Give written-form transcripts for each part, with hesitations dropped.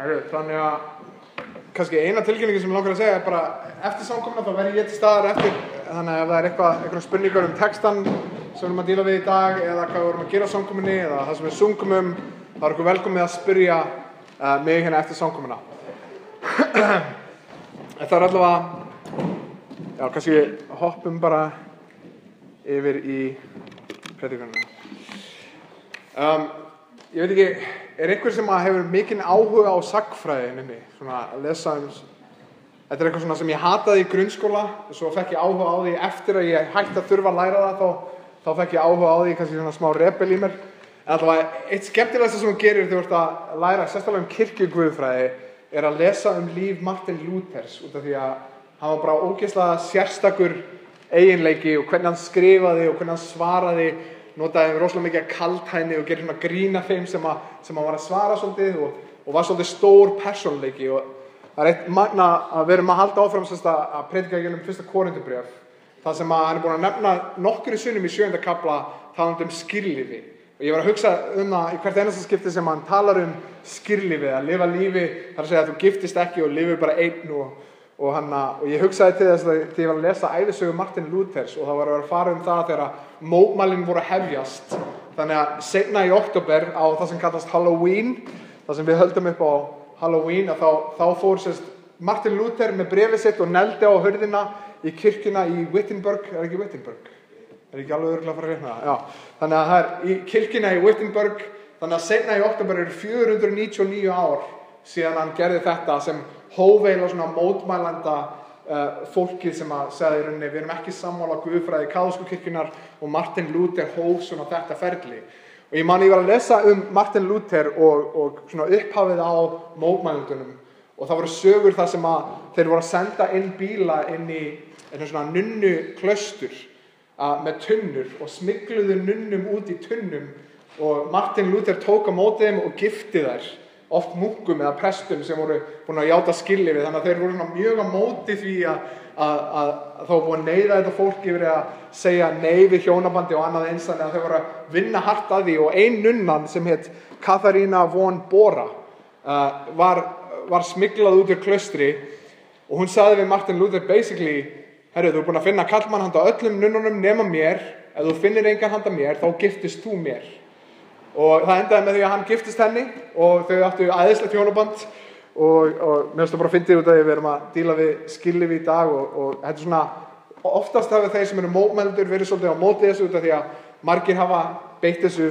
Þannig að kannski eina tilkynningu sem ég langar að segja bara eftir samkomuna þá verð ég til staðar eftir, þannig að ef það einhverjum spurningar textan sem við erum að díla við í dag eða hvað við erum að gera á samkomunni eða það sem við sungum þá er ykkur velkomið að spyrja mig hérna eftir samkomuna. Það er allavega, kannski hoppum bara yfir í predikunina. Ég veit ekki, er einhver sem hefur mikinn áhuga á sagnfræðinni, svona að lesa þetta er eitthvað svona sem ég hataði í grunnskóla og svo fekk ég áhuga á því eftir að ég hætti að þurfa að læra það, þá fekk ég áhuga á því, kannski svona smá rebel í mér. En allavega, eitt skemmtilegasta sem þú gerir þegar þú ert að læra, sérstaklega kirkjuguðfræði, er að lesa líf Martin Luthers, út af því að hann var bara ógeðslega sérstakur eiginleiki og hvernig hann skrifaði og hvernig hann svaraði, notaði rosalega mikið kaldhæðni og gerði svona grína þeim sem hann var að svara svolítið og var svolítið stór persónuleiki og það er eitt magna að við erum að halda áfram að predika gegnum 1. Korinthubréf þar sem hann er búinn að nefna nokkrum sinnum í 7. kafla talandi skírlífi og ég var að hugsa það í hvert einasta skipti sem hann talar skírlífi, að lifa lífi, þar að segja að þú giftist ekki og lifir bara einn og ég hugsaði til þess að ég var að lesa ævisögu Martin Luthers og það var að fara það þegar mótmælin voru að hefjast. Þannig að seinna í október á það sem kallast Halloween, það sem við höldum upp á Halloween, að þá fór Martin Luther með bréfið sitt og neldi á hurðina í kirkjuna í Wittenberg, er ekki Wittenberg? Er ekki alveg örugglega að fara að reikna það? Já. Þannig að það í kirkjuna í Wittenberg, þannig að seinna í október 499 ár síðan hann gerði þetta sem hóf eiginlega svona mótmælanda fólkið sem að segja í rauninni við erum ekki sammála guðfræði kaþólsku kirkjunnar og Martin Luther hóf svona þetta ferli. Og ég var að lesa Martin Luther og svona upphafið á mótmælendunum og það voru sögur þar sem að þeir voru að senda inn bíla inn í svona nunnu klaustur með tunnur og smygluðu nunnum út í tunnum og Martin Luther tók á móti þeim og gifti þær oft munkum eða prestum sem voru búin að játa skilyrði, þannig að þeir voru svona mjög á móti því að þá búin að neyða þetta fólk yfir að segja nei við hjónabandi og annað eins, þannig að þau voru að vinna hart að því og ein nunnan sem hét Katharina von Bora var smyglað út úr klaustri og hún sagði við Martin Luther basically, herru, þú er búin að finna karlmann handa öllum nunnunum nema mér, ef þú finnir engan handa mér, þá giftist þú mér. Og það endaði með því að hann giftist henni og þau áttu æðislegt hjónaband og mér finnst það bara fyndið út af því að við erum að díla við skillyf í dag og þetta er svona, oftast hafa þeir sem eru mótmælendur verið svolítið á móti þessu út af því að margir hafa beitt þessu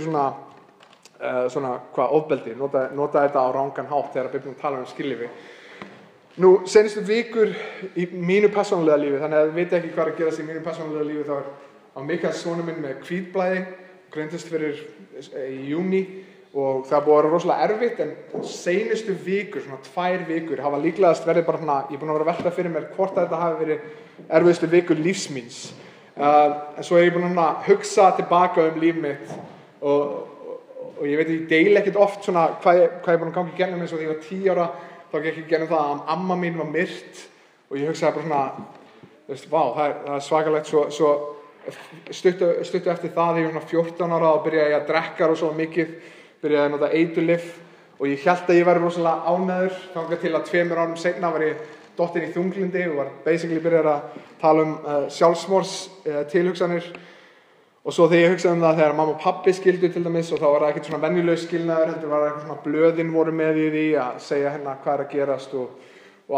ofbeldi, nota þetta á rangan hátt þegar Biblían talar skillyfi. Nú, seinustu vikur í mínu persónulega lífi, þannig að þið viti ekki hvað er að gerast í mínu persónulega lífi, þá var Mikael sonur minn með hvítblæði, greindist fyrir í júní og það búið að vera rosalega erfitt en seinustu vikur, svona 2 vikur hafa líklegast verið bara svona, ég er búin að vera að velta fyrir mér hvort að þetta hafi verið erfiðustu vikur lífs míns en svo er ég búin að hugsa tilbaka líf mitt og ég veit ég deili ekkert oft svona hvað ég er búin að ganga í gegnum eins og þegar ég var 10 ára þá gekk ég gegnum það að amma mín var myrt og ég hugsaði bara svona vá, það er svakalegt svo stuttu eftir það þegar ég var 14 ára og byrjaði ég að drekka rosalega mikið, byrjaði að nota eiturlyf og ég hélt að ég væri rosalega ánægður þangað til að 2 árum seinna var ég dottinn í þunglyndi og var basically byrjaði að tala sjálfsmorðs tilhugsanir og svo þegar ég hugsaði það þegar mamma og pabbi skildu til dæmis og þá var það ekkert svona venjulegur skilnaður heldur var það eitthvað svona blöðin voru með í því að segja hérna hvað er að gerast og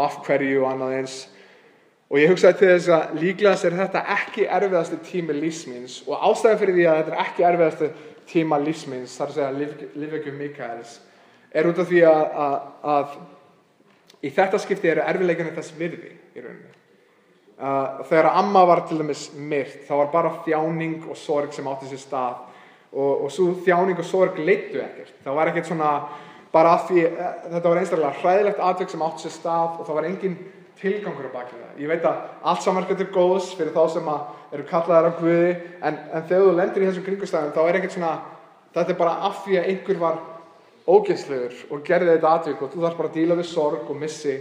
af hverju og annað eins. Og ég hugsaði til þess að líklegast er þetta ekki erfiðasti tími lífs míns og ástæðan fyrir því að þetta er ekki erfiðasti tíma lífs míns, þar að segja lífveikju Mikaels, er út af því að í þetta skipti eru erfiðleikarnir þess virði í rauninni. Þegar amma var til dæmis myrt, þá var bara þjáning og sorg sem átti sér stað og svo þjáning og sorg leiddu ekkert. Það var ekkert svona bara að því, þetta var einstaklega hræðilegt atvik sem átti sér stað og það var engin tilgangur á baki það. Ég veit að allt samverkar til góðs fyrir þá sem eru kallaðir af Guði, en þegar þú lendir í þessum kringumstæðum, þá er ekkert svona, þetta er bara af því að einhver var ógeðslegur og gerði þetta atvik og þú þarf bara að díla við sorg og missi.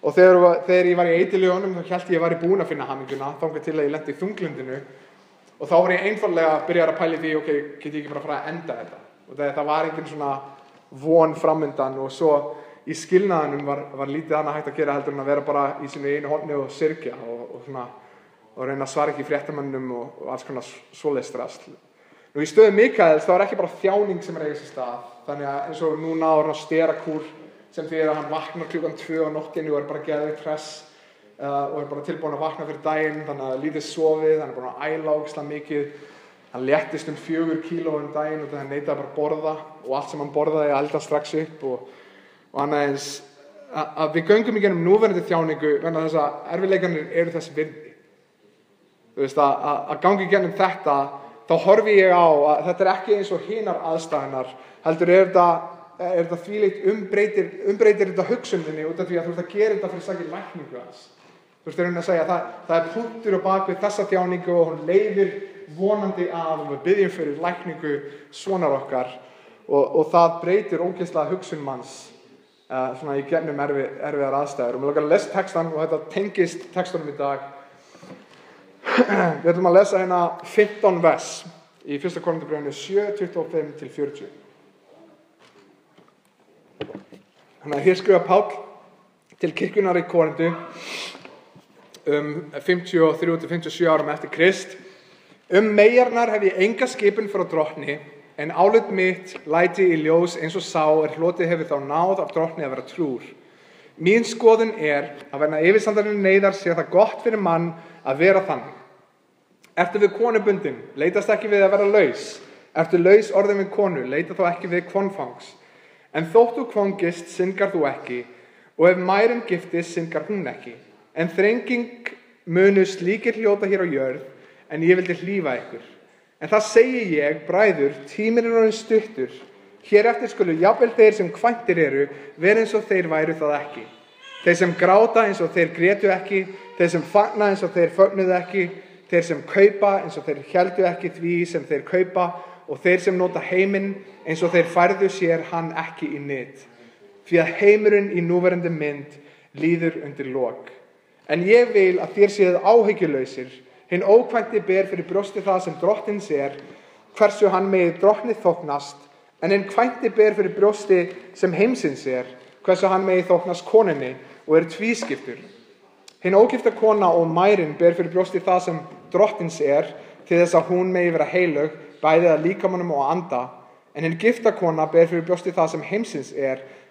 Og þegar ég var í eiturlyfjunum, þá hélt ég væri búinn að finna hamingjuna, þangað til að ég lenti í þunglyndinu. Og þá var ég einfaldlega að byrja að pæla í því, ok, get ég ekki bara að fara að enda þetta? Og það var engin svona von framundan og svo í skilnaðinum var lítið annað hægt að gera heldur en að vera bara í sínu einu horni og syrgja og reyna að svara ekki fréttamönnum og alls konar svoleiðis drasl. Nú í stöðu Mikaels þá ekki bara þjáning sem eiga sér stað, þannig að eins og núna á hann sterakúr sem þýðir að hann vaknar klukkan 2 á nóttinni og bara geðveikt hress og bara tilbúinn að vakna fyrir daginn, þannig að lítið sofið, hann búinn að æla ógeðslega mikið, hann léttist 4 kíló daginn og það hann neitaði bara að borða og allt sem hann borðaði elda strax upp og annað eins að við göngum í gegnum núverandi þjáningu vegna þess að erfiðleikarnir eru þess virði. Þú veist að gangi í gegnum þetta, þá horfi ég á að þetta ekki eins og hinar aðstæðunar, heldur þetta þvílíkt umbreytir þetta hugsuninni út af því að þú ert að gera þetta fyrir sakir lækningu hans. Þú veist, að segja að það punktur á bak við þessa þjáningu og hún leyfir vonandi að við byggjum fyrir lækningu sonar okkar og það breytir ógeðslega hugsun manns svona í gegnum erfiðar aðstæður. Og mér langar að lesa textan og þetta tengist textunum í dag. Við ætlum að lesa hérna 15 vers í 1. Korintharbréfinu 7:25-40. Þannig að hér skrifa Páll til kirkjunnar í Korintu 53-57 árum eftir Krist. Meyjarnar hef ég enga skipun frá drottni, en álit mitt læti í ljós eins og sá hlotið hefur þá náð af drottni að vera trúr. Mín skoðun að vegna yfirstandarinn neyðar sé það gott fyrir mann að vera þannig. Ertu við konu bundin, leitast ekki við að vera laus. Ertu laus orðin við konu, leita þá ekki við kvenfangs. En þótt þú kvangist, syndgar þú ekki, og ef mærin giftist, syndgar hún ekki. En þrenging munu slíkir hljóta hér á jörð, en ég vildi hlífa ykkur. En það segi ég, bræður, tíminn orðinn stuttur. Hér eftir skulu jafnvel þeir sem kvæntir eru, vera eins og þeir væru það ekki. Þeir sem gráta eins og þeir grétu ekki, þeir sem fagna eins og þeir fögnuðu ekki, þeir sem kaupa eins og þeir héldu ekki því sem þeir kaupa, og þeir sem nota heiminn eins og þeir færðu sér hann ekki í nyt. Því að heimurinn í núverandi mynd líður undir lok. En ég vil að þér séð áhyggjulausir. Hinn ókvænti ber fyrir brjósti það sem drottins hversu hann megi drottni þóknast, en hinn kvænti ber fyrir brjósti sem heimsins hversu hann megi þóknast konunni og tvískiptur. Hinn ógifta kona og mærin ber fyrir brjósti það sem drottins til þess að hún megi vera heilög, bæði að líkamanum og anda, en hinn gifta kona ber fyrir brjósti það sem heimsins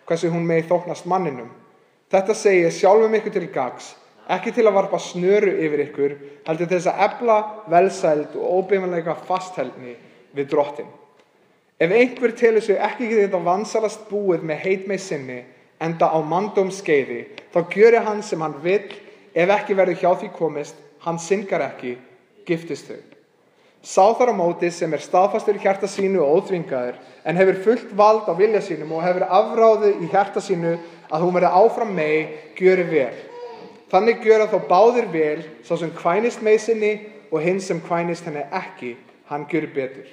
hversu hún megi þóknast manninum. Þetta segi ég sjálfum ykkur til gagns, ekki til að varpa snöru yfir ykkur, heldur til þess að efla velsæld og óbifanleika fastheldni við drottin. Ef einhver telur sig ekki geta vansalast búið með heitmei sinni, enda á manndómskeiði, þá gjöri hann sem hann vill, ef ekki verður hjá því komist, hann syndgar ekki, giftist þau. Sá þar á móti sem staðfastur í hjarta sínu og óþvingaður, en hefur fullt vald á vilja sínum og hefur afráðið í hjarta sínu að hún verði áfram mey, gjöri vel. Þannig gjöra þá báðir vel, sá sem kvænist mey sinni og hinn sem kvænist henni ekki, hann gjöri betur.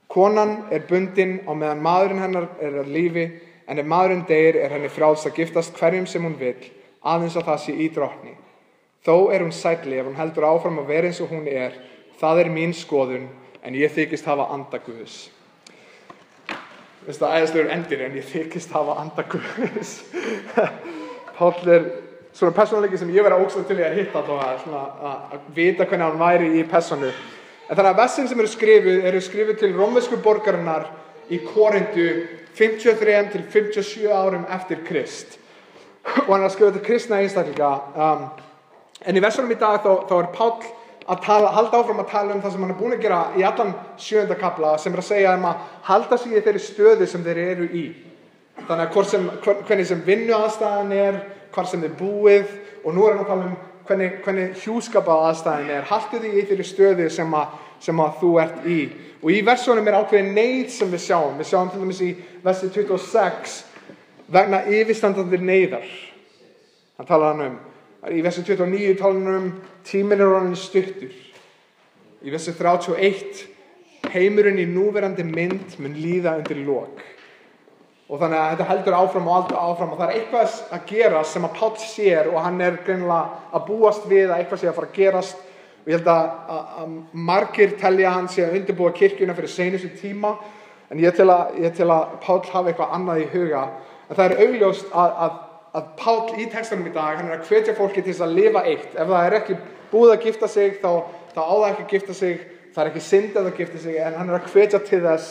Konan bundin á meðan maðurinn hennar á lífi, en ef maðurinn deyr henni frjáls að giftast hverjum sem hún vill, aðeins að það sé í drottni. Þó hún sætli ef hún heldur áfram að vera eins og hún það mín skoðun, en ég þykist hafa anda Guðs. Það æðislegur endir, en ég þykist hafa anda Guðs. Páll svona persónuleiki sem ég verið ógeðslega til í að hitta að vita hvernig hann væri í persónu. En þannig að versin sem eru skrifuð til rómversku borgarinnar í Korintu 53-57 árum eftir Krist. Og hann skrifa til kristna einstaklinga. En í versunum í dag þá Páll að halda áfram að tala það sem hann búinn að gera í allan 7. kafla, sem að segja að halda sig í þeirri stöðu sem þeir eru í. Þannig að hvernig sem vinnuaðstæðan hvar sem þið búið, og nú hann að tala hvernig hjúskapaaðstæðan haltu því í þeirri stöðu sem að þú ert í. Og í versunum ákveðin neyð sem við sjáum til dæmis í versi 26 vegna yfirstandandi neyðar. Hann talar í versi 29 talar hann tíminn orðinn stuttur. Í versi 31 heimurinn í núverandi mynd mun líða undir lok. Og þannig að þetta heldur áfram og áfram, og það eitthvað að gerast sem að Páll sér, og hann greinilega að búast við að eitthvað sé að fara að gerast. Og ég held að margir telja hann sé að undirbúa kirkjuna fyrir seinustu tíma, en ég tel að Páll hafi eitthvað annað í huga. En það augljóst að Páll í textanum í dag, hann að hvetja fólki til þess að lifa eitt. Ef það ekki búið að gifta sig, þá á það ekki að gifta sig, það ekki synd að það gifta sig, en hann að hvetja til þess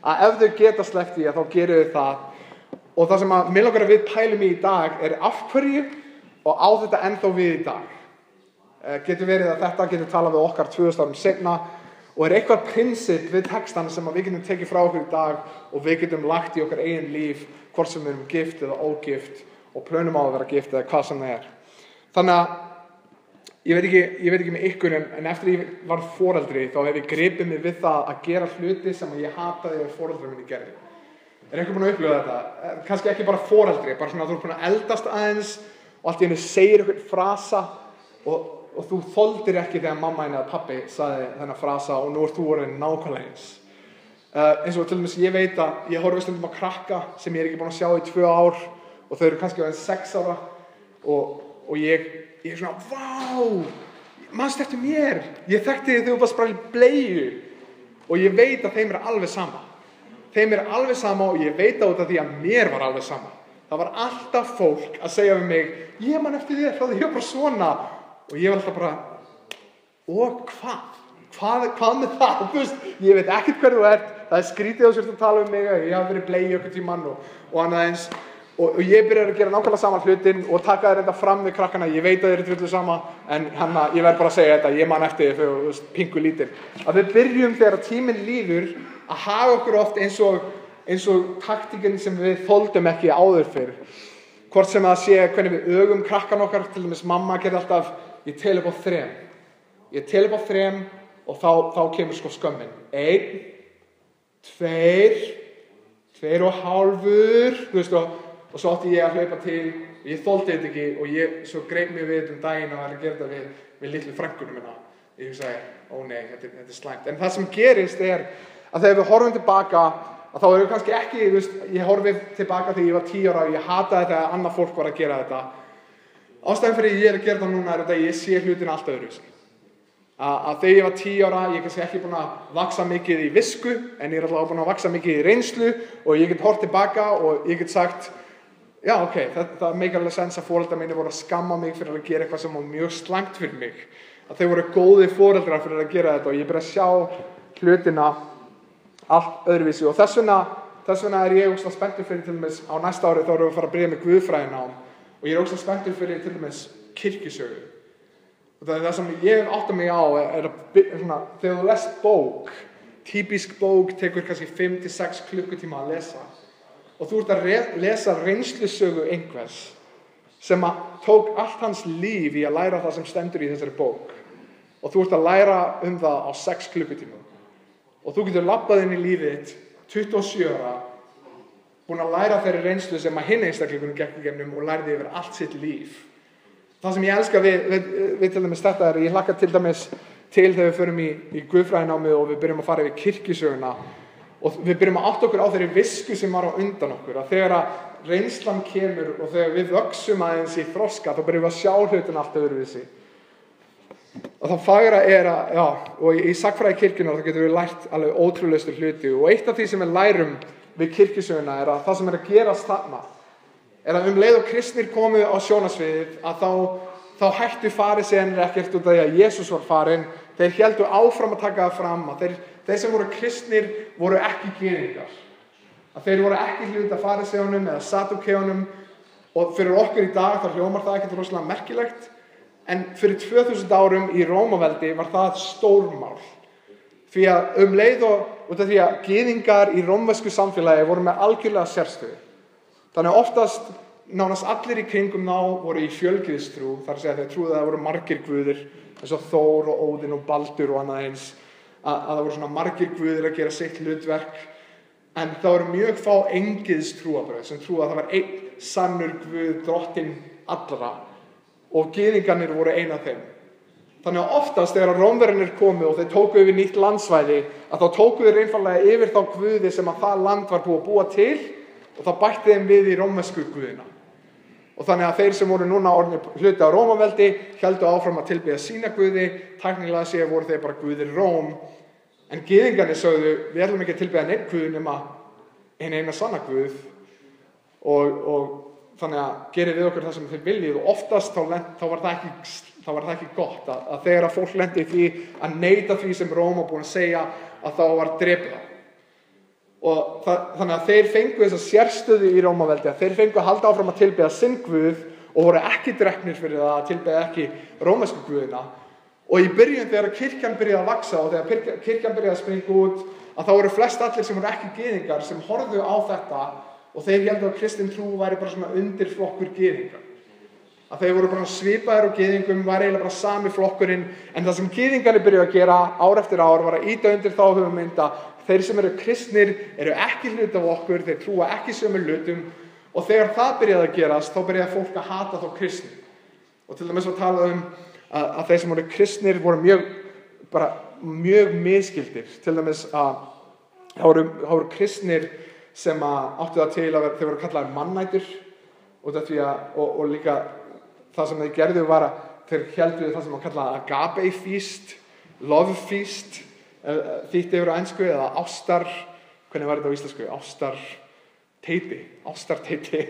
að ef þau geta sleppt því, þá gerir þau það. Og það sem mig langar að við pælum í dag af hverju og á þetta ennþá við í dag. Getur verið að þetta getur talað við okkar 2000 árum seinna og eitthvað prinsip við textan sem við getum tekið frá okkur í dag og við getum lagt í okkar eigin líf, hvort sem við erum gift eða ógift og plönum á að vera gift eða hvað sem það Þannig að ég veit ekki með ykkur en eftir ég var foreldri þá hef ég gripið mig við það að gera hluti sem ég hataði að foreldrar minni gerði. Einhver búin að upplifa þetta? Kannski ekki bara foreldri, bara svona að þú ert búin að eldast aðeins og allt í einu segir einhvern frasa og þú þoldir ekki þegar mamma eða pabbi sagði þennan frasa og nú ert þú orðinn nákvæmlega eins. Eins og til dæmis ég veit að ég horfi stundum á krakka sem ég ekki búin að sjá í 2 ár og þau eru kannski aðeins 6 ára og ég er svona, vá, manstu eftir mér, ég þekkti þig þegar þú varst bara í bleiu og ég veit að þeim alveg sama. Þeim alveg sama og ég veit á þetta því að mér var alveg sama. Það var alltaf fólk að segja við mig, ég man eftir þér, þá ég var bara svona og ég var alltaf bara, og hvað? Hvað með það? Þú veist, ég veit ekkert hver þú ert, það skrítið á sér að tala um mig, ég hafi verið blei okkur tímann og annað eins og ég byrjar að gera nákvæmlega sama hlutin og taka þér þetta fram við krakkana, ég veit að þér drullu sama en ég verð bara að segja þetta, ég man eftir þér þegar þú veist, pingu lítil. Að við byrjum þegar tíminn líður að hafa okkur oft eins og taktíkin sem við þoldum ekki áður fyrir. Hvort sem það sé hvernig við ögum krakkan okkar, til dæmis mamma gerði alltaf, ég tel upp á 3. Ég tel upp á 3 og þá kemur sko skömmin. 1, 2, 2,5, þú veist og svo átti ég að hlaupa til, ég þoldi þetta ekki og ég svo greip mig við daginn og að gera þetta við litlu frænkunum minna. Ég hugsaði, ó nei, þetta slæmt. En það sem gerist að þegar við horfum tilbaka, að þá erum við kannski ekki, þú veist, ég horfið tilbaka þegar ég var 10 ára og ég hataði þetta að annað fólk var að gera þetta. Ástæðan fyrir ég að gera þetta núna þetta að ég sé hlutina allt öðruvísi. Að þegar ég var 10 ára, ég kannski ekki búin að vaksa mikið í visku, en ég alltaf búin að vaksa mikið í reynslu og ég get hort tilbaka og ég get sagt, já, ok, það meikar alveg sens að foreldrar mínir voru að skamma mig fyrir að gera eitthvað sem var mjög slæmt fyrir mig. Að þau voru góði foreldrar fyrir að gera þetta og ég byrja að sjá hlutina allt öðruvísi og þess vegna ég ógeðslega spenntur fyrir til dæmis á næsta ári þá erum við að fara að byrja með guðfræðinám og ég ógeðslega spenntur fyrir til dæmis kirkjusögu. Og það sem ég átta mig á svona, þegar þú lest bók, típisk bók tekur kannski 5-6 klukkutíma að lesa og þú ert að lesa reynslusögu einhvers sem tók allt hans líf í að læra það sem stendur í þessari bók og þú ert að læra það á 6 klukkutíma og þú getur labbað inn í lífið 27 ára búin að læra þeirri reynslu sem hinn einstaklingunum gekk í gegnum og lærði yfir allt sitt líf. Það sem ég elska við til dæmis þetta ég hlakka til dæmis til þegar við förum í guðfræðinámið og við byrjum að fara yfir kirkjusöguna og við byrjum að átta okkur á þeirri visku sem var á undan okkur að þegar að reynslan kemur og þegar við vöxum aðeins í þroska þá byrjum við að sjá hlutin allt öðruvísi. Og það fagra og í sagnfræði kirkjunnar þá getum við lært alveg ótrúlegustu hluti og eitt af því sem við lærum við kirkjusöguna að það sem að gerast þarna að leið og kristnir komu á sjónarsviðið að þá hættu fariseinir ekkert út af því að Jesús var farinn, þeir héldu áfram að taka það fram að þeir sem voru kristnir voru ekki gyðingar. Að þeir voru ekki hluti af fariseinunum eða sadúkeunum og fyrir okkur í dag þá hljómar það ekkert rosalega merkilegt en fyrir 2000 árum í Rómaveldi var það stórmál. Því að leið og út af því að gyðingar í rómversku samfélagi voru með algjörlega sérstöðu. Þannig að oftast nánast allir í kringum þá voru í fjölgyðistrú, þar að segja þeir trúðu að það voru margir guðir, eins og Þór og Óðinn og Baldur og annað eins, að það voru svona margir guðir að gera sitt hlutverk, en það voru mjög fá eingyðistrúarbrögð sem trúðu að það var einn sannur guð, drottinn allra, og gyðingarnir voru ein af þeim. Þannig að oftast þegar Rómverjarnir komu og þeir tóku yfir nýtt landsvæði, að þá tóku þeir einfaldlega yfir þá guði sem að það land var búið að búa til, og það bætti þeim við í rómversku guðina. Og þannig að þeir sem voru núna orðnir hluti á Rómaveldi héldu áfram að tilbiðja sína guði, tæknilega séð voru þeir bara guðir Róm, en gyðingarnir sögðu, við ætlum ekki að tilbiðja neinn guð nema eina sanna guð. og þannig að gerir við okkur það sem þið viljið og oftast þá var það ekki gott að þegar að fólk lendi í því að neita því sem Róm var búin að segja að þá var drepið það. Og þannig að þeir fengu þessa sérstöðu í Rómaveldi að þeir fengu að halda áfram að tilbiðja sinn guð og voru ekki drepnir fyrir það að tilbiðja ekki rómversku guðina. Og í byrjun þegar kirkjan byrjaði að vaxa og þegar kirkjan byrjaði að springa út að þá voru flest allir sem voru ekki gyðingar sem horfðu á þetta og þeir héldu að kristin trú væri bara svona undirflokkur gyðingar. Að þeir voru bara svipaðir og gyðingum, var eiginlega bara sami flokkurinn, en það sem gyðingarnir byrjuðu að gera ár eftir ár var að ýta undir þá hugmynd að þeir sem eru kristnir eru ekki hluti af okkur, þeir trúa ekki sömu hlutum og þegar það byrjaði að gerast, þá byrjaði fólk að hata þá kristni. Og til dæmis að tala að þeir sem voru kristnir voru mjög misskildir. Til dæmis að það voru kristnir sem áttu það til að þeir voru kallaðir mannætur og líka það sem þeir gerðu var að þeir héldu það sem að kallaði agape feast, love feast, þýtt yfir á ensku eða ástar, hvernig var þetta á íslensku? Ástarteiti.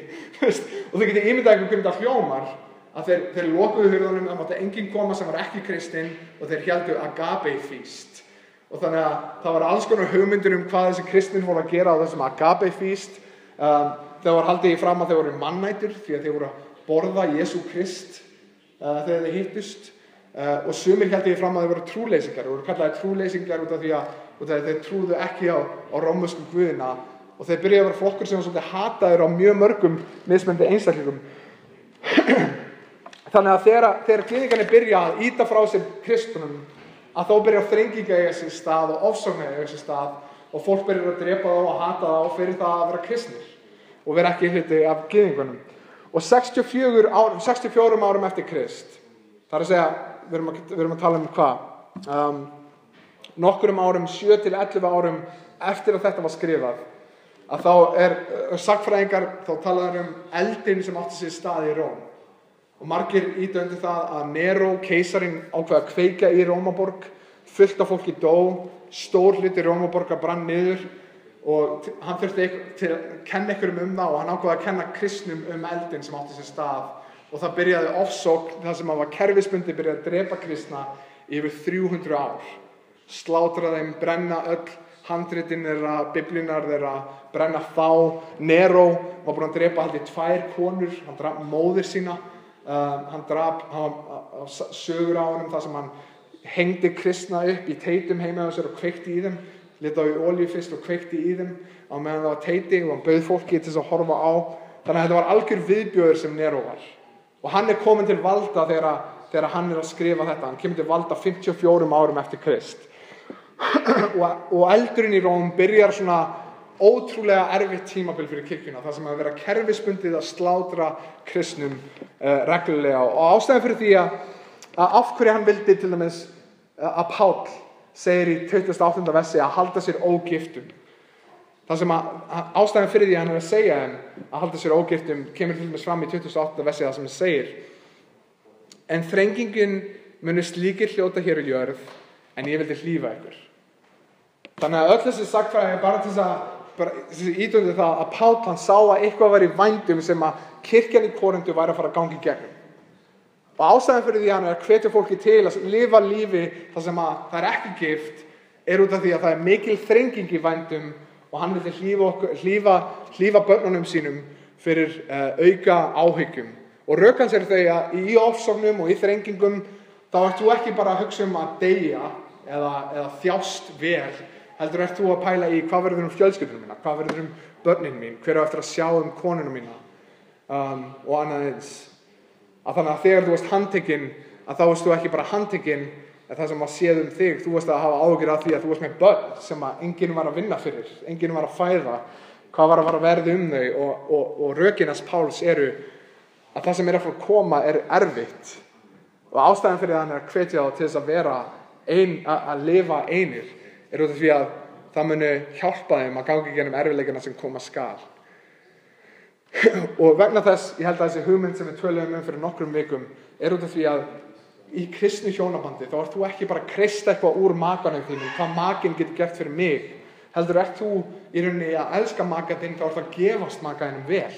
Og þau getið ímyndað ykkur hvernig það hljómar að þeir lokuðu hurðunum, það mátti enginn koma sem var ekki kristinn og þeir héldu agape feast. Og þannig að það var alls konar hugmyndir hvað þessi kristnir voru að gera á þessum agape feast. Það var haldið í fram að þeir voru mannætur því að þeir voru að borða Jesú Krist þegar þeir hittust. Og sumir héldu í fram að þeir voru trúleysingar. Þeir voru kallaðir trúleysingar út af því að þeir trúðu ekki á rómversku guðina. Og þeir byrjaði að vera flokkur sem var svolítið hataður á mjög mörgum mismunandi einstaklingum. Þannig að þegar gyðingarnir byrja að ýta frá sér kristunum, að þá byrjar þrenginga eiga sér stað og ofsóknir eiga sér stað og fólk byrjar að drepa þá og hata þá fyrir það að vera kristnir og vera ekki hluti af gyðingunum. Og 64 árum eftir Krist, það er að segja, við erum að tala um hvað? Nokkrum árum, 7 til 11 árum eftir að þetta var skrifað, að þá sagnfræðingar, þá talaður eldinn sem átti sér stað í Róm. Og margir ýta undir það að Nero, keisarinn, ákveða að kveikja í Rómaborg, fullt af fólki dó, stór hluti Rómaborgar brann niður og hann þurfti til að kenna ykkur það og hann ákveða að kenna kristnum eldinn sem átti sér stað. Og það byrjaði ofsókn, það sem var kerfisbundi byrjaði að drepa kristna í yfir 300 ár. Slátra þeim, brenna öll handritin þeirra, biblíunar þeirra, brenna þá. Nero var búinn að drepa haldið 2 konur, hann drap móðir sína. Hann sögur á honum þar sem hann hengdi kristna upp í teitum heima á sér og kveikti í þeim, lét á í olíu fyrst og kveikti í þeim á meðan það var teiti og hann bauð fólki til þess að horfa á. Þannig að þetta var algjör viðbjóður sem Nero var. Og hann komin til valda þegar hann að skrifa þetta. Hann kemur til valda 54 árum eftir Krist. og eldurinn í Róm byrjar svona ótrúlega erfitt tímabil fyrir kirkjuna, þar sem að vera kerfisbundið að slátra kristnum reglulega. Og ástæðan fyrir því að af hverju hann vildi til dæmis að Páll segir í 28. versi að halda sér ógiftum. Það sem ástæðan fyrir því að hann að segja að halda sér ógiftum kemur til dæmis fram í 28. versi það sem hann segir: En þrengingin munu slíkir hljóta hér á jörð, en ég vildi hlífa ykkur. Þannig að öll þessi sagnfræði bara til þess að ídundu það að Páll hann sá að eitthvað var í vændum sem að kirkjan í Korintu væri að fara að ganga í gegnum. Og ástæðan fyrir því að hann að hvetja fólki til að lifa lífi þar sem að það ekki gift út af því að það mikil þrenging í vændum og hann vildi hlífa börnunum sínum fyrir auka áhyggjum. Og rök hans þau að í ofsóknum og í þrengingum þá ert þú ekki bara að hugsa að deyja eða þjást vel, heldur ert þú að pæla í hvað verður fjölskyldunum mína, hvað verður börnin mín, hver á eftir að sjá konuna mína og annað eins. Að þannig að þegar þú varst handtekinn, að þá varst þú ekki bara handtekinn það sem var séð þig, þú varst að hafa áhyggjur af því að þú varst með börn sem að enginn var að vinna fyrir, enginn var að fæða, hvað var að fara að verða þau og rökin hans Páls eru að það sem að fara að koma erfitt og ástæðan fyrir það hann að hvetja þá til þess að vera að lifa einir út af því að það muni hjálpa þeim að ganga í gegnum erfiðleikana sem koma skal. Og vegna þess, ég held að þessi hugmynd sem við töluðum fyrir nokkrum vikum út af því að í kristnu hjónabandi þá ert þú ekki bara að kreista eitthvað úr makanum þínum, hvað makinn getur gert fyrir mig, heldur ert þú í rauninni að elska maka þinn, þá ert að gefast maka þínum vel.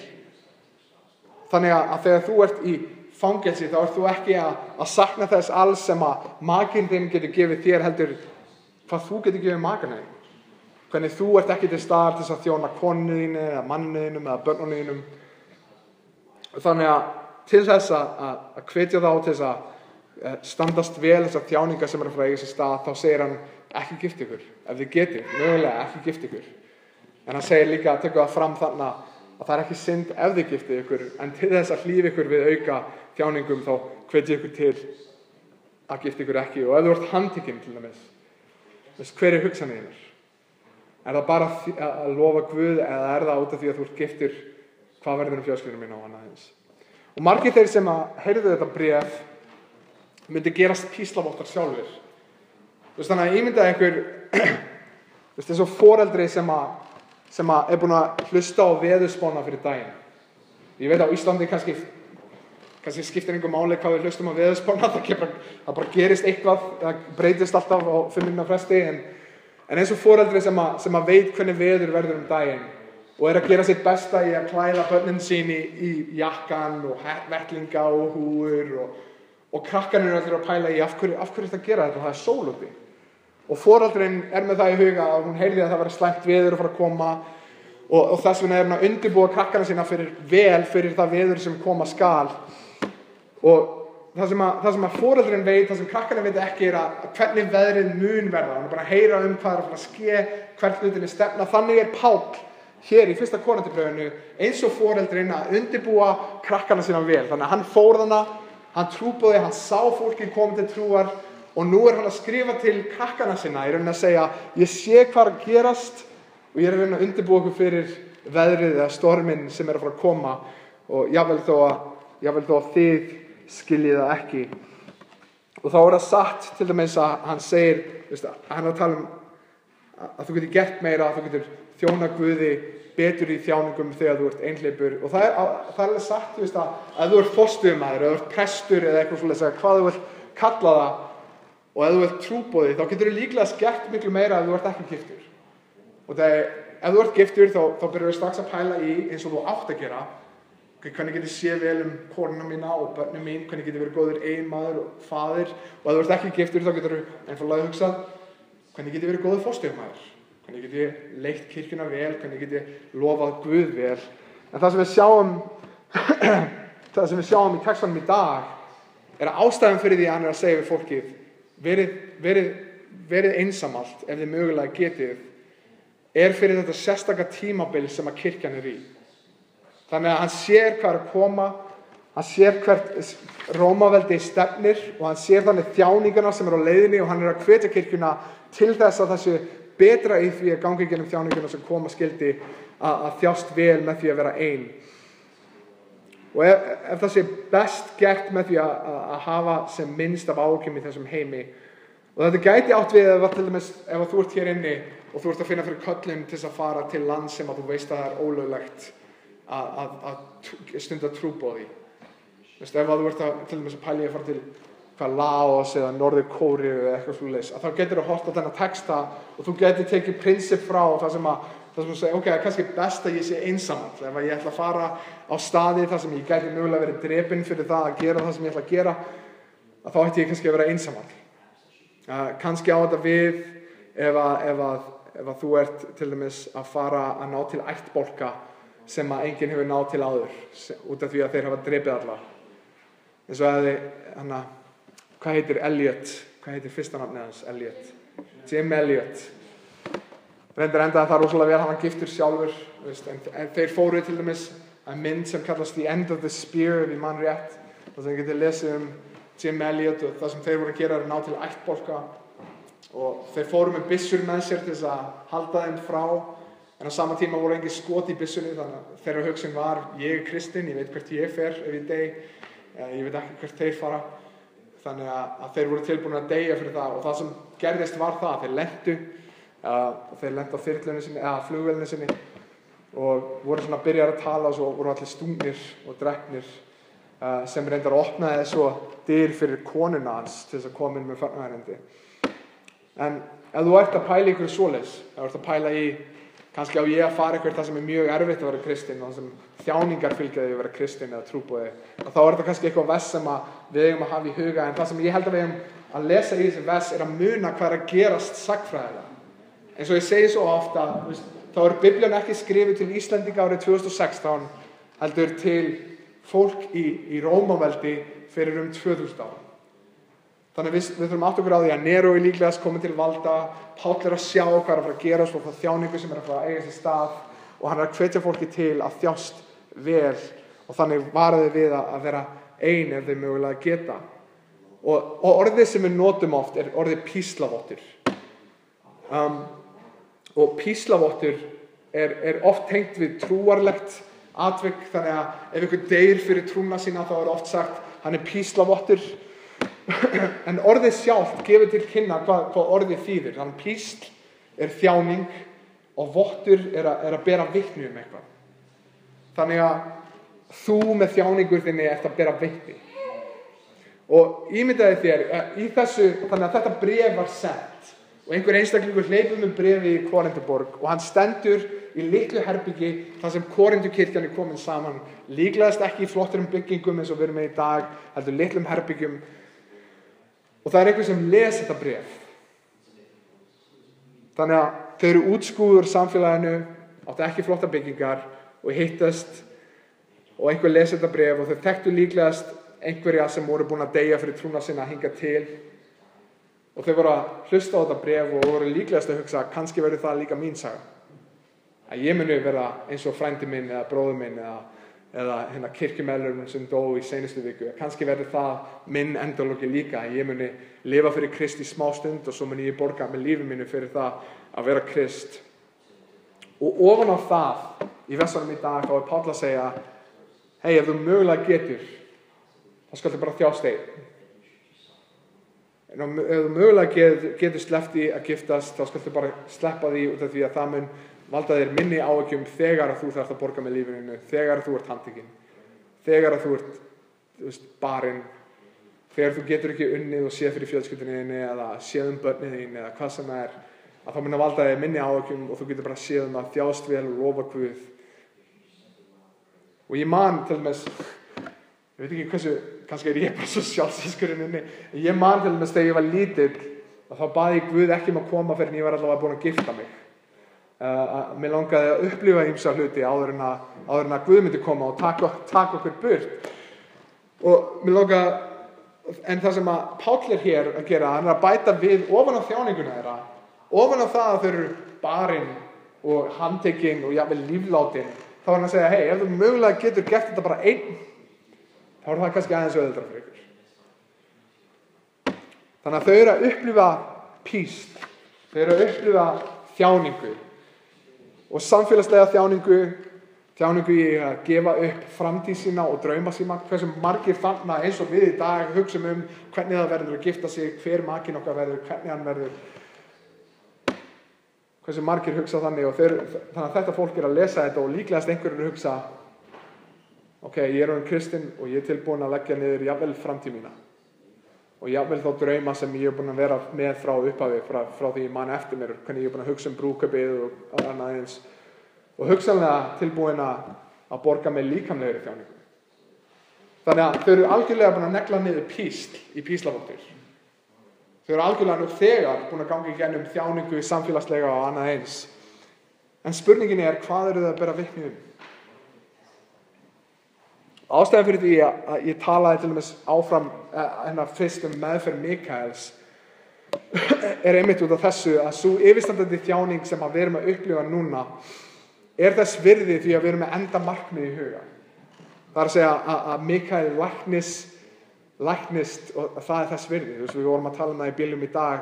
Þannig að þegar þú ert í fangelsi þá ert þú ekki að sakna þess alls sem að makinn þinn getur gefið þér, heldur hvað þú getur gefið makanum þínum. Hvernig þú ert ekki til staðar til þess að þjóna konunni þínu eða manninu þínum eða börnunum þínum. Þannig að til þess að hvetja þá til þess að standast vel þessar þjáningar sem eru að fara að eiga sér stað, þá segir hann ekki gift ykkur. Ef þið getið, mögulega ekki gift ykkur. En hann segir líka, tekur það fram þarna, að það er ekki synd ef þið giftið ykkur, en til þess að hlífa ykkur við auka þjáningum þá hvetja ykkur til að gifta ykkur ekki. Og ef þú ert handtekinn til dæmis, hver er hugsanir þínar? Er það bara að lofa Guð eða er það út af því að þú ert giftur, hvað verður fjölskyldunum mín og annað eins? Og margir þeir sem að heyrðu þetta bréf myndi gerast píslavottar sjálfir. Þannig að ímyndaði einhver, eins og foreldri sem að er búin að hlusta á veðurspána fyrir daginn. Ég veit á Íslandi kannski skiptir einhver máli hvað við hlustum á veðurspána, það bara gerist eitthvað, það breytist alltaf á 5 mínútna fresti, en eins og foreldri sem að veit hvernig veður verður daginn og er að gera sitt besta í að klæða börnin sín í jakkan og vettlinga og húur og krakkarnir eru allir að pæla í af hverju er þetta að gera þetta, það er sól úti. Og foreldrin er með það í huga að hún heyrði að það væri slæmt veður að fara að koma og þess vegna er hún að undirbúa krakkarna sína fyrir það veður sem koma skal. Og það sem að foreldrin veit, það sem krakkarnir veit ekki er að hvernig veðrið mun verða. Hún er bara að heyra um hvað er að fara að ske, hvert hlutin er stefna. Þannig er Páll hér í 1. Korintharbréfinu eins og foreldrin að undirbúa krakkarna sína vel. Þannig að hann fór þarna, hann trúboði, hann sá fólki komið til trúar og nú er hann að skrifa til krakkarna sína. Ég er að segja, ég sé hvað er að gerast og ég er að undirbúa okkur fyrir veðrið eða storminn sem er að fara að koma og jafnvel þó að þið skiljið það ekki. Og þá er það satt til dæmis að hann segir, hann er að tala að þú getur gert meira, að þú getur þjóna Guði betur í þjáningum þegar þú ert einhleypur. Og það er alveg satt, að þú ert forstöðumaður, eða þú ert prestur eða eitthvað svoleiðis, hvað þú vilt kalla það, og ef þú vilt trúboði, þá getur þú líklega gert miklu meira ef þú ert ekki giftur. Og ef þú ert giftur, þá byrjar þú strax að pæla í eins og þú átt að gera. Hvernig getur sé vel konuna mína og börnum mín, hvernig getur verið góður eiginmaður og faðir. Og ef þú ert ekki giftur, þá getur þú einfaldlega hugsað, hvernig getur verið góður forstöðumaður. Hvernig get ég leitt kirkjuna vel, hvernig get ég lofað Guð vel. En það sem við sjáum í textanum í dag er að ástæðan fyrir því að hann er að segja við fólkið, verið einsamalt ef þið mögulega getið, er fyrir þetta sérstaka tímabil sem að kirkjan er í. Þannig að hann sér hvað er að koma, hann sér hvert Rómaveldi stefnir og hann sér þannig þjáningarna sem er á leiðinni og hann er að hvetja kirkjuna til þess að þessu betra í því að ganga gegnum þjáninguna sem koma skildi að þjást vel með því að vera ein. Og ef það sé best gert með því að hafa sem minnst af ákjum í þessum heimi. Og þetta gæti átt við ef þú ert hér inni og þú ert að finna fyrir köllum til þess að fara til land sem að þú veist að það er ólöglegt að stunda trúboði. Ef þú ert til dæmis að pæla í að fara til Laos eða Norður Kóreu eða eitthvað svoleiðis, að þá getur þú hort á þennan texta og þú getur tekið prinsip frá það sem þú segir, ok, það er kannski best að ég sé einsamall. Ef ég ætla að fara á staði þar sem ég gæti mögulega verið drepinn fyrir það að gera það sem ég ætla að gera, að þá ætti ég kannski að vera einsamall. Kannski á þetta við ef þú ert til dæmis að fara að ná til ættbálka sem að enginn hefur náð til áður, út af því að þeir hafa drepið alla. Eins og hvað heitir Elliot? Hvað heitir fyrsta nafnið hans? Elliot. Jim Elliot. Reyndar endaði það rosalega vel, hann var giftur sjálfur, en þeir fóru til dæmis að mynd sem kallast The End of the Spear, ef ég man rétt, þar sem getið lesið Jim Elliot og það sem þeir voru að gera er að ná til ættbálka og þeir fóru með byssur með sér til þess að halda þeim frá, en á sama tíma voru engin skot í byssunni, þannig að þeirra hugsun var, ég er kristinn, ég veit hvert ég fer ef ég dey, ég veit ekki hvert þeir fara. Þannig að þeir voru tilbúin að deyja fyrir það og það sem gerðist var það að þeir lentu á þyrlunni sinni eða flugvélunni sinni og voru svona að byrja að tala og svo voru allir stungnir og drepnir sem reyndar opnaði svo dyr fyrir konuna hans til þess að koma inn með fagnaðarerindi. En ef þú ert að pæla í ykkur svoleiðis, ef þú ert að pæla í Kannski á ég að fara eitthvað það sem mjög erfitt að vera kristinn og það sem þjáningar fylgja því að vera kristinn eða trúboði. Og þá þetta kannski eitthvað vers sem við eigum að hafa í huga, en það sem ég held að við eigum að lesa í þessi vers að muna hvað að gerast sagnfræðilega. Eins og ég segi svo ofta, þá Biblían ekki skrifuð til Íslendinga árið 2016, heldur til fólk í Rómaveldi fyrir 2000 árum. Þannig við þurfum átt okkur á því að Nero líklegast kominn til valda, Páll að sjá hvað að fara að gerast og það þjáningu sem að fara að eiga sér stað og hann að hvetja fólki til að þjást vel og þannig varaði við að vera ein ef þeir mögulega geta. Og orðið sem við notum oft orðið píslavottur. Og píslavottur oft tengt við trúarlegt atvik, þannig að ef ykkur deyr fyrir trúna sína þá oft sagt hann píslavottur. En orðið sjálft gefur til kynna hvað orðið þýðir. Þannig písl þjáning og vottur að bera vitni eitthvað. Þannig að þú með þjáningur þinni ert að bera vitni. Og ímyndaði þér í þessu, þannig að þetta bréf var sent og einhver einstaklingur hleypur með bréfi í Korintuborg og hann stendur í litlu herbyggi þar sem Korintukirkjan komin saman, líklegast ekki í flotturum byggingum eins og við erum með í dag, heldur litlum herbyggjum. Og það einhver sem les þetta bréf. Þannig að þau eru útskúður samfélaginu, áttu ekki flotta byggingar og hittast og einhver les þetta bréf og þau þekktu líklegast einhverja sem voru búin að deyja fyrir trúna sinna að hinga til. Og þau voru að hlusta á þetta bréf og voru líklegast að hugsa, kannski verður það líka mín saga. Að ég muni vera eins og frændi minn eða bróður minn eða kirkjumeðlurinn sem dó í seinustu viku. Kannski verður það minn endaloki líka. Ég muni lifa fyrir Krist í smá stund og svo muni ég borga með lífi mínu fyrir það að vera Krist. Og ofan á það, í versunum í dag, þá Páll að segja, hei, ef þú mögulega getur, þá skaltu bara þjást einn. En ef þú mögulega getur sleppt í að giftast, þá skaltu bara sleppa því út af því að það mun valda þér minni áhyggjum þegar að þú þarft að borga með lífinu, þegar að þú ert handtekinn, þegar að þú ert barinn, þegar þú getur ekki unnið og séð fyrir fjölskyldunni þinni eða séð börnin þín eða hvað sem að þá mun að valda þér minni áhyggjum og þú getur bara séð að þjást vel og lofa Guð. Og ég man til dæmis, ég veit ekki hversu, kannski ég bara svo sjálfsískurinn inni, en ég man til dæmis þegar ég var lítill og þá baði ég Guð ekki að koma fyrir en ég var allavega búin að gifta mig. Mér langaði að upplifa ýmsa hluti áður en að Guð myndi koma og taka okkur burt. Og mér langaði, en það sem að Páll hér að gera, hann að bæta við ofan á þjáninguna þeirra, ofan á það að þau eru barinn og handtekinn og jafnvel líflátin, þá var hann að segja, hei, ef þú mögulega getur gert þetta bara einn, þá er það kannski aðeins auðveldara fyrir ykkur. Þannig að þau eru að upplifa písl, þau eru að upplifa þjáningu og samfélagslega þjáningu í að gefa upp framtíð sína og drauma sína. Hversu margir þarna eins og við í dag hugsum hvernig það verður að gifta sig, hver makinn okkar verður, hvernig hann verður. Hversu margir hugsa þannig og þannig að þetta fólk að lesa þetta og líklegast einhverjum hugsa, ok, ég orðinn kristinn og ég tilbúin að leggja niður jafnvel framtíð mína. Og jafnvel þá drauma sem ég búin að vera með frá upphafi, frá því ég man eftir mér, hvernig ég búin að hugsa brúðkaupið og annað eins. Og hugsanlega tilbúin að borga með líkamlegri þjáningu. Þannig að þau eru algjörlega búin að negla niður písl í píslavottur. Þau eru algjörlega nú þegar búin að ganga í gennum þjáningu samfélagslega og annað eins. En spurningin hvað eru þau að bera vitni Ástæðan fyrir því að ég talaði til dæmis áfram fyrst meðferð Mikaels einmitt út af þessu að sú yfirstandandi þjáning sem við erum að upplifa núna þess virði því að við erum með enda markmið í huga. Það að segja að Mikael læknist og það þess virði. Við vorum að tala það í bílum í dag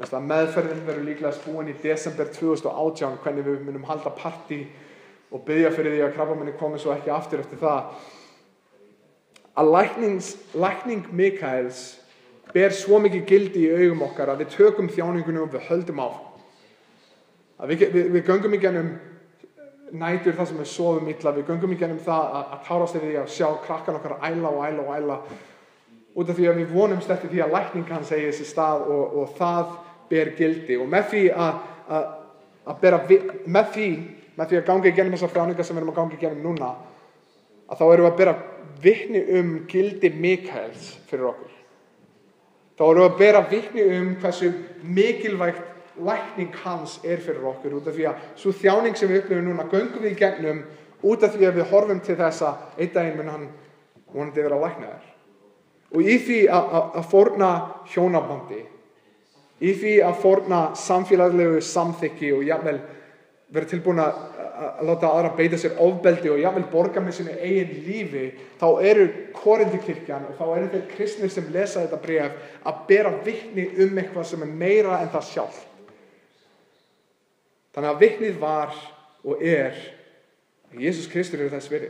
að meðferðin verður líklega búin í desember 2018, hvernig við munum halda partí og biðja fyrir því að krabbameini komi svo ekki aftur eftir það. Að lækning Mikaels ber svo mikið gildi í augum okkar að við tökum þjáningunum og við höldum á. Við göngum í gennum nætur þar sem við sofum illa, við göngum í gennum það að tárast yfir því að sjá krakkan okkar æla út af því að við vonumst eftir því að lækning hans eigi sér stað og það ber gildi. Og með því að með því að ganga í gegnum þessar þjáningar sem við erum að ganga í gegnum núna, að þá erum við að bera vitni gildi Mikaels fyrir okkur. Þá erum við að bera vitni hversu mikilvægt lækning hans fyrir okkur, út af því að sú þjáning sem við upplifum núna, göngum við í gegnum út af því að við horfum til þess að einn daginn mun hann vonandi vera læknaður. Og í því að fórna hjónabandi, í því að fórna samfélagslegu samþykki og jafnvel vera tilbúin að láta aðra beita sér ofbeldi og jafnvel borga með sínu eigin lífi, þá eru Korinthukirkjan og þá eru þeir kristnir sem lesa þetta bréf að bera vitni eitthvað sem meira en það sjálft. Þannig að vitnið var og að Jesús Kristur þess virði.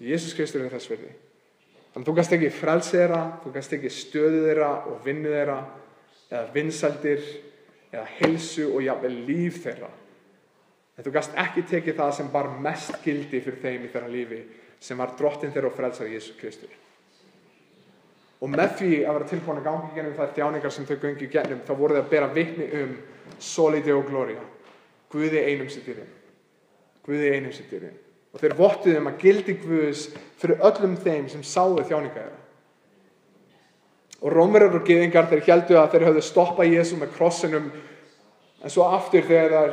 Jesús Kristur þess virði. Þannig að þú gast ekki frelsi þeirra, þú gast ekki stöðu þeirra og vinnu þeirra, eða vinsældir, eða heilsu og jafnvel líf þeirra. En þú gast ekki tekið það sem bar mest gildi fyrir þeim í þeirra lífi, sem var drottinn þeirra og frelsari Jesús Kristur. Og með því að vera tilbúin að ganga í gegnum þær þjáningar sem þau gangi í gegnum, þá voru þau að bera vitni soli Deo gloria, Guði einum sem dýrin. Guði einum sem dýrin. Og þeir vottuðu að gildi Guðs fyrir öllum þeim sem sáu þjáningar þeirra. Og Rómverjar og gyðingar, þeir héldu að þeir höfðu stoppað Jesú með krossinum, en svo aftur þegar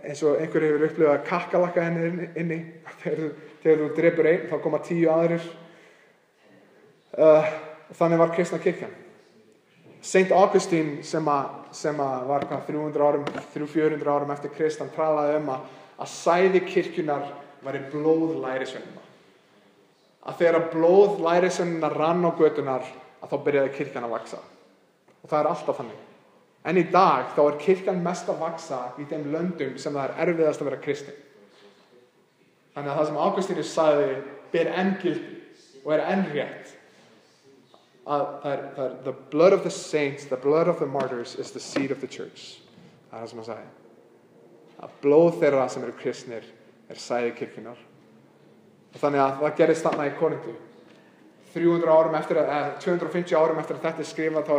eins og einhver hefur upplifað kakkalakka henni inni, þegar þú drepur einn, þá koma 10 aðrir. Og þannig var kristna kirkjan. Saint Augustine sem var 300-400 árum eftir Krist, hann talaði að sæði kirkjunar væri blóð lærisveinanna. Að þegar blóð lærisveinanna rann á götunar, að þá byrjaði kirkjan að vaxa. Og það alltaf þannig. En í dag þá kirkjan mest að vaxa í þeim löndum sem það erfiðast að vera kristinn. Þannig að það sem Augustine sagði ber enn gildi og enn rétt. The blood of the saints, the blood of the martyrs is the seed of the church. Það sem hann sagði. Að blóð þeirra sem eru kristnir sæði kirkjunar. Og þannig að það gerist þarna í Korintu. 250 árum eftir að þetta skrifað, þá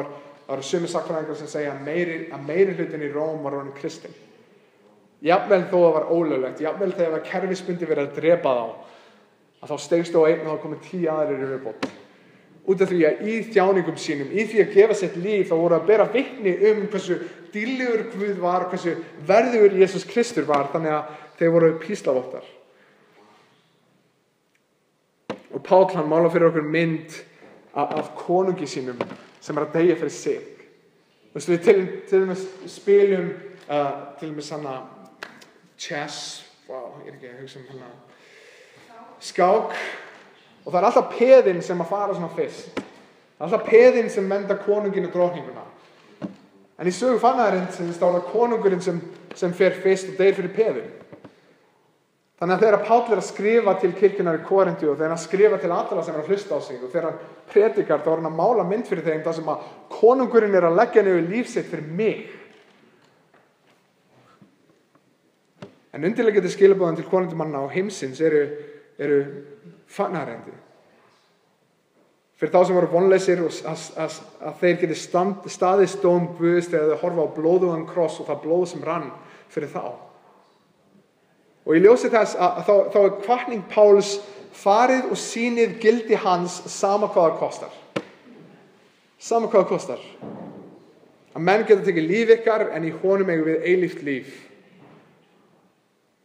eru sumir sagnfræðingar sem segja að meiri hlutin í Róm var orðinn kristinn. Jafnvel þó það var ólöglegt, jafnvel þegar það var kerfisbundið verið að drepa þá, að þá steigstu á einn og þá komið 10 aðrir í viðbót. Út af því að í þjáningum sínum, í því að gefa sitt líf, þá voru að bera vitni hversu dýrlegur Guð var, hversu verðugur Jesús Kristur var, þannig að þeir voru píslavottar. Og Páll, hann málar fyrir okkur mynd af konungi sínum sem að deyja fyrir sig. Þú veist, við til dæmis spilum til dæmis hana chess, ég ekki að hugsa hana skák. Og það alltaf peðinn sem að fara svona fyrst. Það alltaf peðinn sem menda konungin og drókninguna. En í sögu fannaðarins stála konungurinn sem fer fyrst og deyr fyrir peðinn. Þannig að þegar Páll að skrifa til kirkjunar í Korintu og þegar hann skrifa til allra sem að hlusta á sig og þegar hann predikar, þá hann að mála mynd fyrir þeim þar sem að konungurinn að leggja niður líf sitt fyrir mig. En undirliggjandi skilaboðin til konundumanna og heimsins eru fagnaðarændi. Fyrir þá sem voru vonleysir og að þeir geti staðið dóm Guðs þegar þau horfa á blóðugan kross og það blóð sem rann fyrir þá. Og í ljósi þess að þá hvatning Páls farið og sýnið gildi hans sama hvað það kostar. Sama hvað það kostar. Að menn geta tekið líf ykkar en í honum eigum við eilíft líf.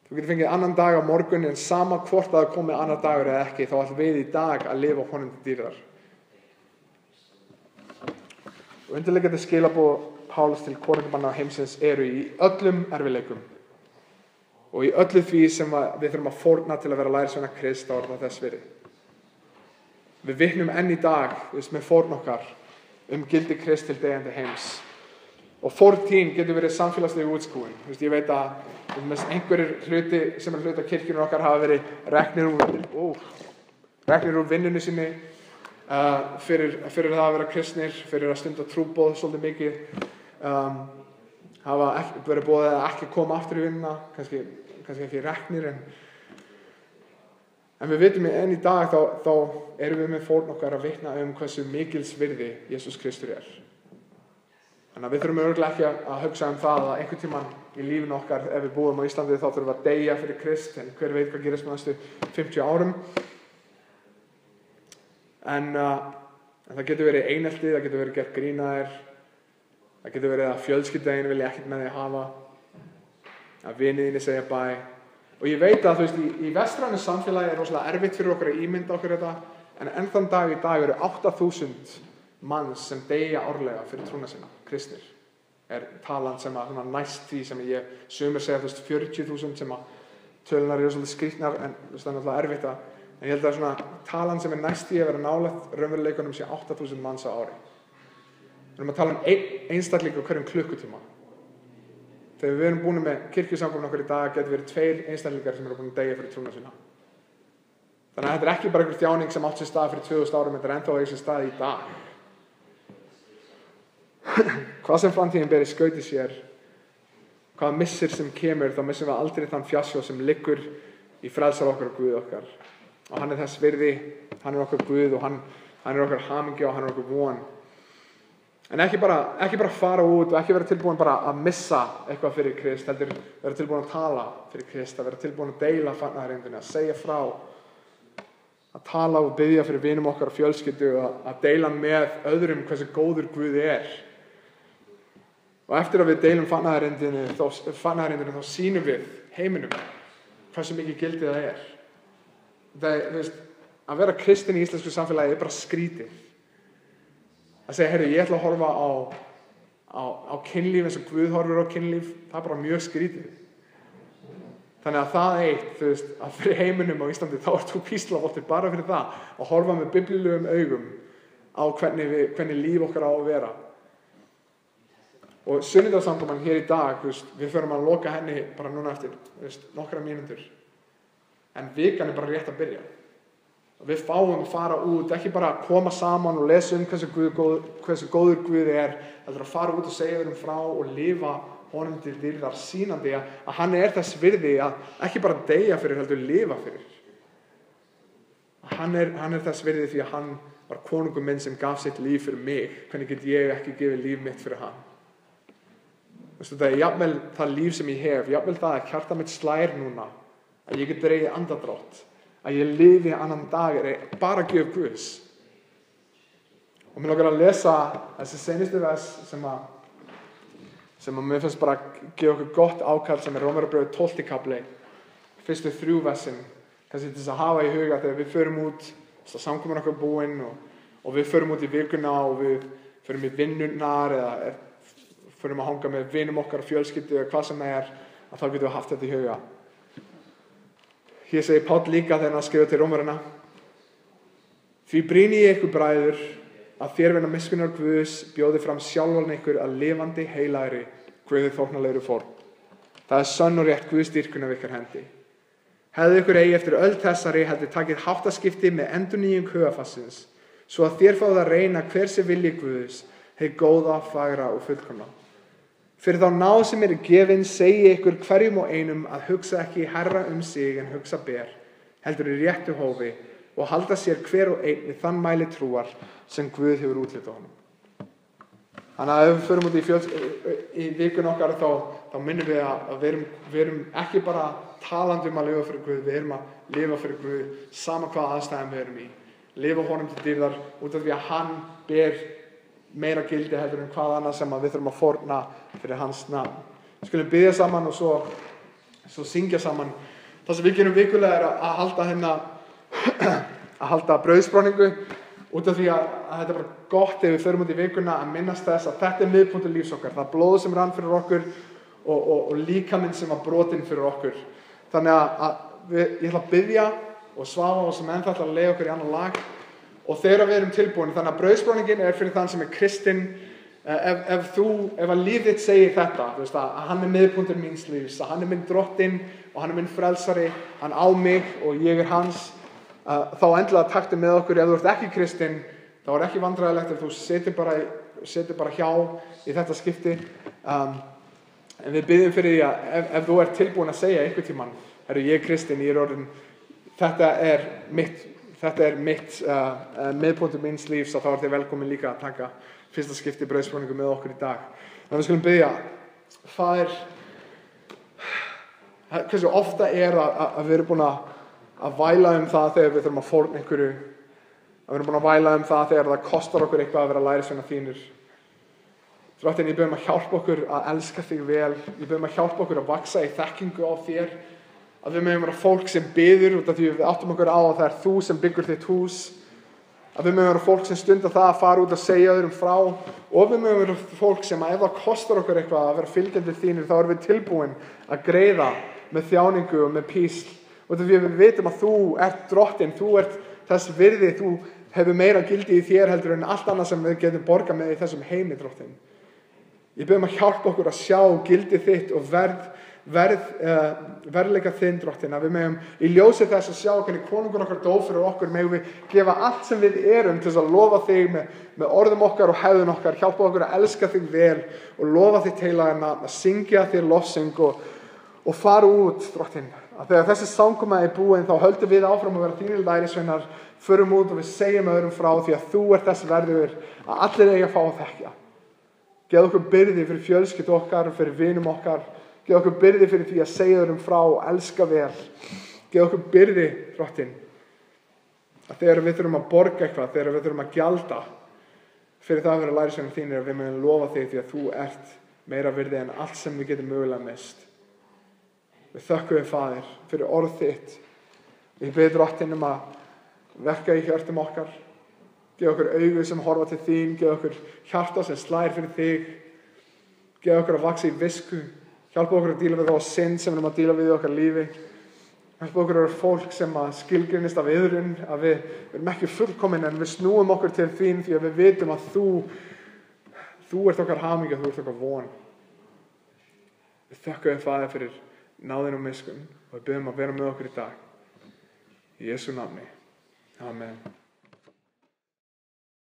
Þú getur fengið annan dag á morgun en sama hvort að það komi annar dagur eða ekki, þá ætlum við í dag að lifa honum til dýrðar. Og undirliggjandi skilaboð Páls til konungumanna heimsins eru í öllum erfiðleikum og í öllu því sem við þurfum að fórna til að vera lærisveina Krist, þá það þess virði. Við vitnum enn í dag, með fórn okkar, gildi Krist til deyjandi heims. Og fórtíðin getur verið samfélagslegu útskúin. Ég veit að einhverjir hluti sem hluti af kirkjunum okkar hafa verið reknir úr vinnunni sinni fyrir það að vera kristnir, fyrir að stunda trúboð svolítið mikið, hafa verið boðið að ekki koma aftur í vinnuna, kannski ekki reknir, en við vitum enn í dag þá erum við með fórn okkar að vitna hversu mikils virði Jesús Kristur er. Þannig Þannig að við þurfum örugglega ekki að hugsa það að einhvern tímann í lífinu okkar, ef við búum á Íslandi, þá þurfum við að deyja fyrir Krist, en hver veit hvað gerist með næstu 50 árum. En það getur verið einelti, það getur verið gert grín að þér, það getur verið að fjölskyldan vilja ekkert með þig hafa, að vinir þínir segja bæ. Og ég veit að í vestrænu samfélagi rosalega erfitt fyrir okkur að ímynda okkur þetta, en enn þann dag í dag eru 8.000 manns sem deyja árlega fyrir trúna sína, kristnir. Talan sem að næst því sem sumir segja 40.000 sem að tölunar eru svolítið skrýtnar, en það er náttúrulega erfitt að, en ég held að svona talan sem næst því að vera nálægt raunveruleikunum sé 8.000 manns á ári. Við erum að tala einstakling á hverjum klukkutíma. Þegar við erum búin með kirkjusamkomun okkar í dag, getur verið 2 einstaklingar sem eru búin að deyja fyrir trúna sína. Þannig að þetta er ekki bara einhver þjáning sem átt sér stað fyrir 2000 árum, þetta er ennþá að eiga sér stað í dag. Hvað sem framtíðin ber í skauti sér, hvaða missir sem kemur, þá missum við aldrei þann fjársjóð sem liggur í frelsar okkar og Guð okkar. Og hann er þess virði, hann er okkar Guð og hann er okkar hamingja og hann er okkar von. En ekki bara fara út og ekki vera tilbúin bara að missa eitthvað fyrir Krist, heldur vera tilbúin að tala fyrir Krist, að vera tilbúin að deila fagnaðarerindinu, að segja frá, að tala og biðja fyrir vinum okkar og fjölskyldu, að deila með öðrum hversu góður Guð er. Og eftir að við deilum fagnaðarerindinu þá sýnum við heiminum hversu mikið gildi það er. Að vera kristinn í íslensku samfélagi er bara skrítið. Að segja, heyrðu, ég ætla að horfa á kynlíf eins og Guð horfir á kynlíf, það er bara mjög skrítið. Þannig að það eitt, að fyrir heiminum á Íslandi, þá ert þú píslavoltur bara fyrir það, að horfa með biblíulegum augum á hvernig líf okkar á að vera. Og sunnudagssamkoman hér í dag, við förum að loka henni bara núna eftir nokkra mínútur. En vikan er bara rétt að byrja. Og við fáum að fara út, ekki bara að koma saman og lesa hversu góður Guð er, heldur að fara út og segja frá og lifa honum til dýrðar, sýnandi að hann er þess virði að ekki bara deyja fyrir, heldur lifa fyrir. Hann er þess virði því að hann var konungur minn sem gaf sitt líf fyrir mig. Hvernig get ég ekki gefið líf mitt fyrir hann? Það er jafnvel það líf sem ég hef, jafnvel það að hjarta mitt slær núna, að ég get dregið andardrátt, að ég lifi annan dag er bara gjöf Guðs. Og mér langar að lesa þessi seinustu vers sem að mér finnst bara að gefa okkur gott ákall, sem er Rómarbréfið 12. kafli, fyrstu 3 versin, kannski til þess að hafa í huga þegar við förum út, samkomin okkar búin og við förum út í vikuna og við förum í vinnurnar eða förum að hanga með vinum okkar og fjölskyldu eða hvað sem það er, að þá getum við haft þetta í huga. Hér segir Páll líka þegar hann skrifar til Rómarana: Því brýni ég ykkur bræður að þér vegna miskunnar Guðs bjóði fram sjálfan ykkur að lifandi, heilagri, Guði þóknanlegri form. Það er sönn og rétt Guðsdýrkun af ykkar hendi. Hefði ykkur eigi eftir öll þessari heldur takið háttaskipti með endurnýjung hugarfarsins, svo að þér fáið að reyna hver sé vilji Guðs, hið góða, fagra og fullkomna. Fyrir þá náð sem er gefin segi ykkur hverjum og einum að hugsa ekki hærra sig en hugsa ber, heldur í réttu hófi og halda sér hver og einn við þann mæli trúar sem Guð hefur útlitað honum. Þannig að ef við förum út í vikun okkar þá minnum við að við erum ekki bara talandi að lifa fyrir Guð, við erum að lifa fyrir Guð sama hvað aðstæðum við erum í. Lifa honum til dýrðar út af því að hann ber meira gildi heldur en hvað annað sem við þurfum að fórna fyrir hans nafn. Við skulum biðja saman og svo syngja saman. Það sem við gerum vikulega er að halda brauðspróningu, út af því að þetta er bara gott ef við förum út í vikuna að minnast þess að þetta er miðpunktur lífs okkar. Það er blóð sem rann fyrir okkur og líkaminn sem var brotinn fyrir okkur. Þannig að ég ætla að biðja og Svafa og sem ennþá ætla að leiða okkur í annan lag. Og þegar við erum tilbúin, þannig að brauðspróningin er fyrir þann sem er kristinn. Ef að líf þitt segir þetta, að hann er miðpunktur míns lífs, að hann er minn drottinn og hann er minn frelsari, hann á mig og ég er hans, þá endilega taktu með okkur. Ef þú ert ekki kristinn, þá er ekki vandræðilegt ef þú setur bara hjá í þetta skipti. En við biðjum fyrir því að ef þú ert tilbúin að segja einhvern tímann, ég er kristinn, ég er orðinn, þetta er mitt miðpunktur míns lífs, og þá er þið velkomin líka að taka fyrsta skipti brauðspróningu með okkur í dag. En við skulum biðja. Faðir, hversu ofta að við erum búin að væla það þegar við þurfum að fórna einhverju, að við erum búin að væla það þegar það kostar okkur eitthvað að vera lærisveinar þínir. Drottinn, ég bið að hjálpa okkur að elska þig vel, ég bið að hjálpa okkur að vaxa í þekkingu á þér, að við megum vera fólk sem biður út af því við áttum okkur á að það þú sem byggur þitt hús, að við megum vera fólk sem stundar það að fara út að segja öðrum frá, og við megum vera fólk sem að ef það kostar okkur eitthvað að vera fylgjandi þínir, þá erum við tilbúin að greiða með þjáningu og með písl, út af því við vitum að þú ert Drottinn, þú ert þess virði, þú hefur meira gildi í þér heldur en allt annað sem við getum borgað með í þessum heimi, Drottinn. Ég bið að hjálpa okkur að sjá gildi þitt og verðleika þinn, Drottinn, að við megum í ljósi þess að sjá hvernig konungur okkar dó fyrir okkur, megum við gefa allt sem við erum til þess að lofa þig með orðum okkar og hegðun okkar, hjálpa okkur að elska þig vel og lofa þitt heilaga nafn, að syngja þér lofsyng og fara út, Drottinn, að þegar þessi samkoma er búin þá höldum við áfram að vera þínir lærisveinar, förum út og við segjum öðrum frá því að þú ert þess verður að allir eiga að fá að þekkja. Geð okkur byrði fyrir fjölskyldu okkar, fyrir vinum okkar. Geð okkur byrði fyrir því að segja öðrum frá og elska vel. Geð okkur byrði, Drottinn, að þegar við þurfum að borga eitthvað, þegar við þurfum að gjalda fyrir það að vera lærisveinar þínir, að við megum lofa þig því að þú ert meira virði en allt sem við getum mögulega mist. Við þökkum þér, Faðir, fyrir orð þitt. Ég bið Drottinn að verka í hjörtum okkar. Geð okkur augu sem horfa til þín, geð okkur hjarta sem slær fyrir þig, geð okkur að vaxa í visku, hjálpa okkur að díla við þá synd sem við erum að díla við í okkar lífi, hjálpa okkur að vera fólk sem að skilgreinist af iðrun, að við erum ekki fullkomin en við snúum okkur til þín því að við vitum að þú ert okkar hamingja, þú ert okkar von. Við þökkum þér, Faðir, fyrir náðin og miskunn og við biðjum að vera með okkur í dag. Í Jesú nafni. Amen.